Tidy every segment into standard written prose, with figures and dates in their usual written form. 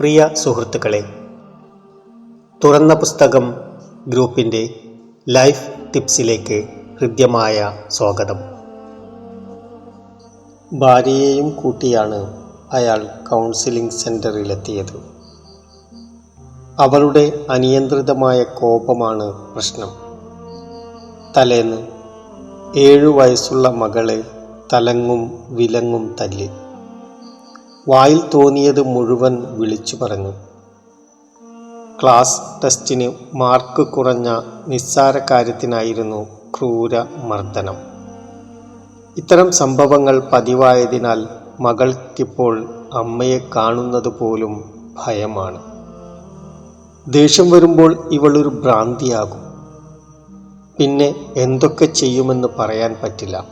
പ്രിയ സുഹൃത്തുക്കളെ, തുറന്ന പുസ്തകം ഗ്രൂപ്പിൻ്റെ ലൈഫ് ടിപ്സിലേക്ക് ഹൃദ്യമായ സ്വാഗതം. ഭാര്യയെയും കൂട്ടിയാണ് അയാൾ കൗൺസിലിംഗ് സെൻ്ററിലെത്തിയത്. അവളുടെ അനിയന്ത്രിതമായ കോപമാണ് പ്രശ്നം. തലേന്ന് 7 വയസ്സുള്ള മകളെ തലങ്ങും വിലങ്ങും തല്ലി. വായിൽ തോന്നിയത് മുഴുവൻ വിളിച്ചു പറഞ്ഞു. ക്ലാസ് ടെസ്റ്റിന് മാർക്ക് കുറഞ്ഞ നിസ്സാര കാര്യത്തിനായിരുന്നു ക്രൂര മർദ്ദനം. ഇത്തരം സംഭവങ്ങൾ പതിവായതിനാൽ മകൾക്കിപ്പോൾ അമ്മയെ കാണുന്നത് പോലും ഭയമാണ്. ദേഷ്യം വരുമ്പോൾ ഇവളൊരു ഭ്രാന്തിയാകും. പിന്നെ എന്തൊക്കെ ചെയ്യുമെന്ന് പറയാൻ പറ്റില്ല.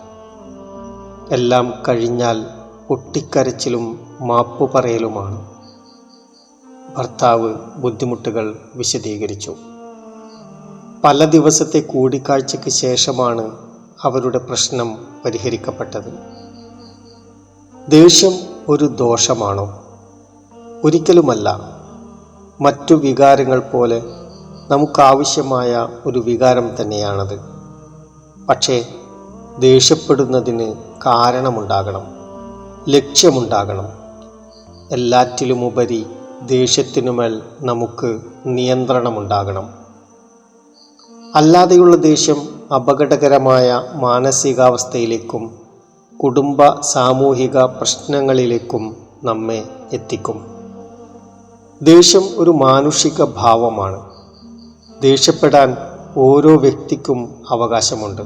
എല്ലാം കഴിഞ്ഞാൽ പൊട്ടിക്കരച്ചിലും മാപ്പു പറയലുമാണ്. ഭർത്താവ് ബുദ്ധിമുട്ടുകൾ വിശദീകരിച്ചു. പല ദിവസത്തെ കൂടിക്കാഴ്ചയ്ക്ക് ശേഷമാണ് അവരുടെ പ്രശ്നം പരിഹരിക്കപ്പെട്ടത്. ദേഷ്യം ഒരു ദോഷമാണോ? ഒരിക്കലുമല്ല. മറ്റു വികാരങ്ങൾ പോലെ നമുക്കാവശ്യമായ ഒരു വികാരം തന്നെയാണത്. പക്ഷേ ദേഷ്യപ്പെടുന്നതിന് കാരണമുണ്ടാകണം, ലക്ഷ്യമുണ്ടാകണം. എല്ലാറ്റിലുമുപരി ദേഷ്യത്തിനുമേൽ നമുക്ക് നിയന്ത്രണമുണ്ടാകണം. അല്ലാതെയുള്ള ദേഷ്യം അപകടകരമായ മാനസികാവസ്ഥയിലേക്കും കുടുംബ സാമൂഹിക പ്രശ്നങ്ങളിലേക്കും നമ്മെ എത്തിക്കും. ദേഷ്യം ഒരു മാനുഷിക ഭാവമാണ്. ദേഷ്യപ്പെടാൻ ഓരോ വ്യക്തിക്കും അവകാശമുണ്ട്.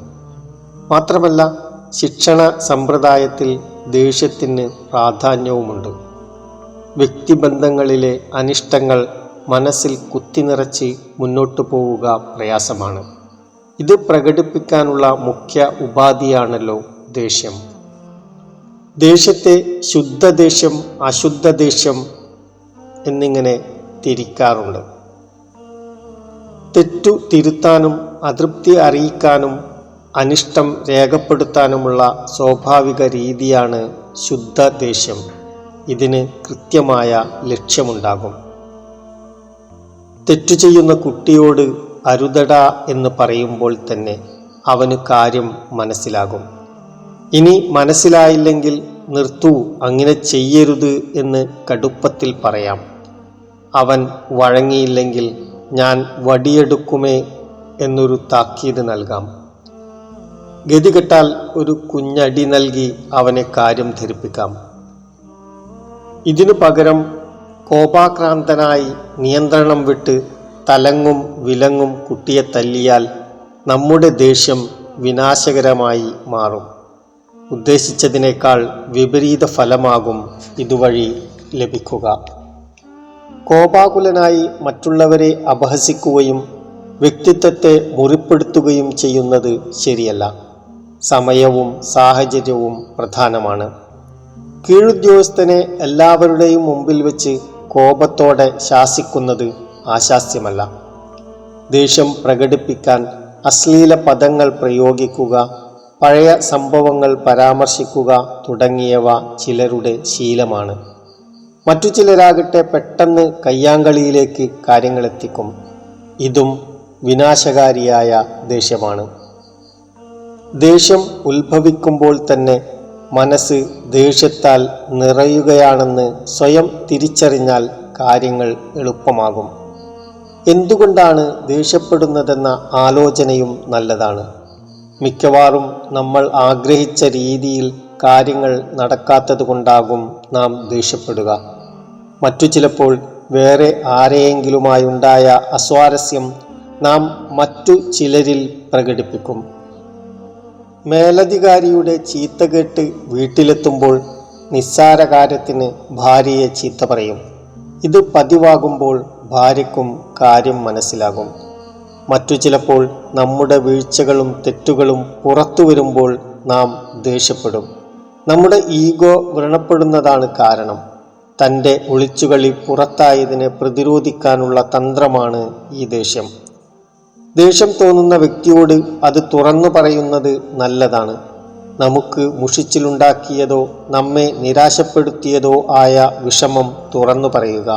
മാത്രമല്ല, ശിക്ഷണ സമ്പ്രദായത്തിൽ ദേഷ്യത്തിന് പ്രാധാന്യവുമുണ്ട്. വ്യക്തിബന്ധങ്ങളിലെ അനിഷ്ടങ്ങൾ മനസ്സിൽ കുത്തിനിറച്ച് മുന്നോട്ടു പോവുക പ്രയാസമാണ്. ഇത് പ്രകടിപ്പിക്കാനുള്ള മുഖ്യ ഉപാധിയാണല്ലോ ദേഷ്യം. ദേഷ്യത്തെ ശുദ്ധദേഷ്യം, അശുദ്ധദേഷ്യം എന്നിങ്ങനെ തിരിക്കാറുണ്ട്. തെറ്റു തിരുത്താനും അതൃപ്തി അറിയിക്കാനും അനിഷ്ടം രേഖപ്പെടുത്താനുമുള്ള സ്വാഭാവിക രീതിയാണ് ശുദ്ധദേഷ്യം. ഇതിന് കൃത്യമായ ലക്ഷ്യമുണ്ടാകും. തെറ്റു ചെയ്യുന്ന കുട്ടിയോട് അരുതട എന്ന് പറയുമ്പോൾ തന്നെ അവന് കാര്യം മനസ്സിലാകും. ഇനി മനസ്സിലായില്ലെങ്കിൽ നിർത്തൂ, അങ്ങനെ ചെയ്യരുത് എന്ന് കടുപ്പത്തിൽ പറയാം. അവൻ വഴങ്ങിയില്ലെങ്കിൽ ഞാൻ വടിയെടുക്കുമേ എന്നൊരു താക്കീത് നൽകാം. ഗതികെട്ടാൽ ഒരു കുഞ്ഞടി നൽകി അവനെ കാര്യം ധരിപ്പിക്കാം. ഇതിനു പകരം കോപാക്രാന്തനായി നിയന്ത്രണം വിട്ട് തലങ്ങും വിലങ്ങും കുട്ടിയെ തല്ലിയാൽ നമ്മുടെ ദേഷ്യം വിനാശകരമായി മാറും. ഉദ്ദേശിച്ചതിനേക്കാൾ വിപരീത ഫലമാകും ഇതുവഴി ലഭിക്കുക. കോപാകുലനായി മറ്റുള്ളവരെ അപഹസിക്കുകയും വ്യക്തിത്വത്തെ മുറിപ്പെടുത്തുകയും ചെയ്യുന്നത് ശരിയല്ല. സമയവും സാഹചര്യവും പ്രധാനമാണ്. കീഴുദ്യോഗസ്ഥനെ എല്ലാവരുടെയും മുമ്പിൽ വെച്ച് കോപത്തോടെ ശാസിക്കുന്നത് ആശാസ്യമല്ല. ദേഷ്യം പ്രകടിപ്പിക്കാൻ അശ്ലീല പദങ്ങൾ പ്രയോഗിക്കുക, പഴയ സംഭവങ്ങൾ പരാമർശിക്കുക തുടങ്ങിയവ ചിലരുടെ ശീലമാണ്. മറ്റു ചിലരാകട്ടെ പെട്ടെന്ന് കയ്യാങ്കളിയിലേക്ക് കാര്യങ്ങളെത്തിക്കും. ഇതും വിനാശകാരിയായ ദേഷ്യമാണ്. ദേഷ്യം ഉത്ഭവിക്കുമ്പോൾ തന്നെ മനസ്സ് ദേഷ്യത്താൽ നിറയുകയാണെന്ന് സ്വയം തിരിച്ചറിഞ്ഞാൽ കാര്യങ്ങൾ എളുപ്പമാകും. എന്തുകൊണ്ടാണ് ദേഷ്യപ്പെടുന്നതെന്ന ആലോചനയും നല്ലതാണ്. മിക്കവാറും നമ്മൾ ആഗ്രഹിച്ച രീതിയിൽ കാര്യങ്ങൾ നടക്കാത്തതുകൊണ്ടാകും നാം ദേഷ്യപ്പെടുക. മറ്റു ചിലപ്പോൾ വേറെ ആരെയെങ്കിലുമായുണ്ടായ അസ്വാരസ്യം നാം മറ്റു ചിലരിൽ പ്രകടിപ്പിക്കും. മേലധികാരിയുടെ ചീത്ത കേട്ട് വീട്ടിലെത്തുമ്പോൾ നിസ്സാര കാര്യത്തിന് ഭാര്യയെ ചീത്ത പറയും. ഇത് പതിവാകുമ്പോൾ ഭാര്യയ്ക്കും കാര്യം മനസ്സിലാകും. മറ്റു ചിലപ്പോൾ നമ്മുടെ വീഴ്ചകളും തെറ്റുകളും പുറത്തു വരുമ്പോൾ നാം ദേഷ്യപ്പെടും. നമ്മുടെ ഈഗോ വ്രണപ്പെടുന്നതാണ് കാരണം. തൻ്റെ ഒളിച്ചുകളി പുറത്തായതിനെ പ്രതിരോധിക്കാനുള്ള തന്ത്രമാണ് ഈ ദേഷ്യം. ദേഷ്യം തോന്നുന്ന വ്യക്തിയോട് അത് തുറന്നു പറയുന്നത് നല്ലതാണ്. നമുക്ക് മുഷിച്ചിലുണ്ടാക്കിയതോ നമ്മെ നിരാശപ്പെടുത്തിയതോ ആയ വിഷമം തുറന്നു പറയുക.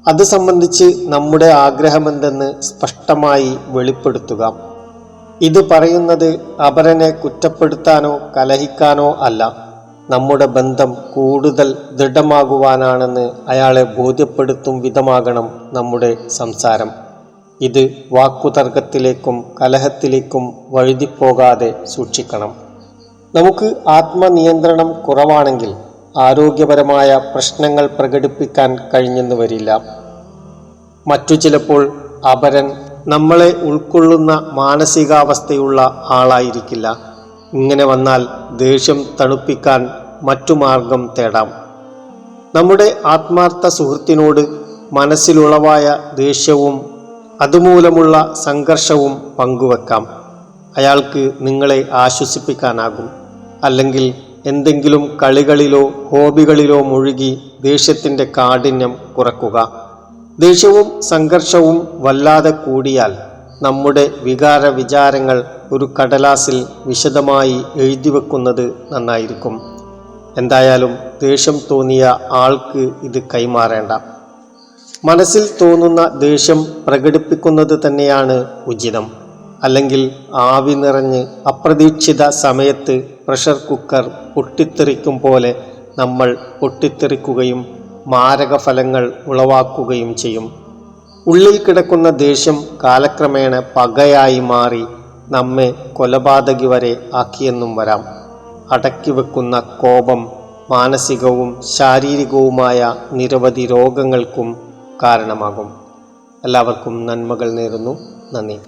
അത് സംബന്ധിച്ച് നമ്മുടെ ആഗ്രഹമെന്തെന്ന് സ്പഷ്ടമായി വെളിപ്പെടുത്തുക. ഇത് പറയുന്നത് അപരനെ കുറ്റപ്പെടുത്താനോ കലഹിക്കാനോ അല്ല, നമ്മുടെ ബന്ധം കൂടുതൽ ദൃഢമാകുവാനാണെന്ന് അയാളെ ബോധ്യപ്പെടുത്തും വിധമാകണം നമ്മുടെ സംസാരം. ഇത് വാക്കുതർക്കത്തിലേക്കും കലഹത്തിലേക്കും വഴുതിപ്പോകാതെ സൂക്ഷിക്കണം. നമുക്ക് ആത്മനിയന്ത്രണം കുറവാണെങ്കിൽ ആരോഗ്യപരമായ പ്രശ്നങ്ങൾ പ്രകടിപ്പിക്കാൻ കഴിഞ്ഞെന്ന് വരില്ല. മറ്റു ചിലപ്പോൾ അപരൻ നമ്മളെ ഉൾക്കൊള്ളുന്ന മാനസികാവസ്ഥയുള്ള ആളായിരിക്കില്ല. ഇങ്ങനെ വന്നാൽ ദേഷ്യം തണുപ്പിക്കാൻ മറ്റു മാർഗം തേടാം. നമ്മുടെ ആത്മാർത്ഥ സുഹൃത്തിനോട് മനസ്സിലുളവായ ദേഷ്യവും അതുമൂലമുള്ള സംഘർഷവും പങ്കുവെക്കാം. അയാൾക്ക് നിങ്ങളെ ആശ്വസിപ്പിക്കാനാകും. അല്ലെങ്കിൽ എന്തെങ്കിലും കളികളിലോ ഹോബികളിലോ മുഴുകി ദേഷ്യത്തിൻ്റെ കാഠിന്യം കുറക്കുക. ദേഷ്യവും സംഘർഷവും വല്ലാതെ കൂടിയാൽ നമ്മുടെ വികാര വിചാരങ്ങൾ ഒരു കടലാസിൽ വിശദമായി എഴുതി വെക്കുന്നത് നന്നായിരിക്കും. എന്തായാലും ദേഷ്യം തോന്നിയ ആൾക്ക് ഇത് കൈമാറേണ്ട. മനസ്സിൽ തോന്നുന്ന ദേഷ്യം പ്രകടിപ്പിക്കുന്നത് തന്നെയാണ് ഉചിതം. അല്ലെങ്കിൽ ആവി നിറഞ്ഞ് അപ്രതീക്ഷിത സമയത്ത് പ്രഷർ കുക്കർ പൊട്ടിത്തെറിക്കും പോലെ നമ്മൾ പൊട്ടിത്തെറിക്കുകയും മാരകഫലങ്ങൾ ഉളവാക്കുകയും ചെയ്യും. ഉള്ളിൽ കിടക്കുന്ന ദേഷ്യം കാലക്രമേണ പകയായി മാറി നമ്മെ കൊലപാതകി വരെ ആക്കിയെന്നും വരാം. അടക്കി വെക്കുന്ന കോപം മാനസികവും ശാരീരികവുമായ നിരവധി രോഗങ്ങൾക്കും കാരണമാകും. എല്ലാവർക്കും നന്മകൾ നേരുന്നു. നന്ദി.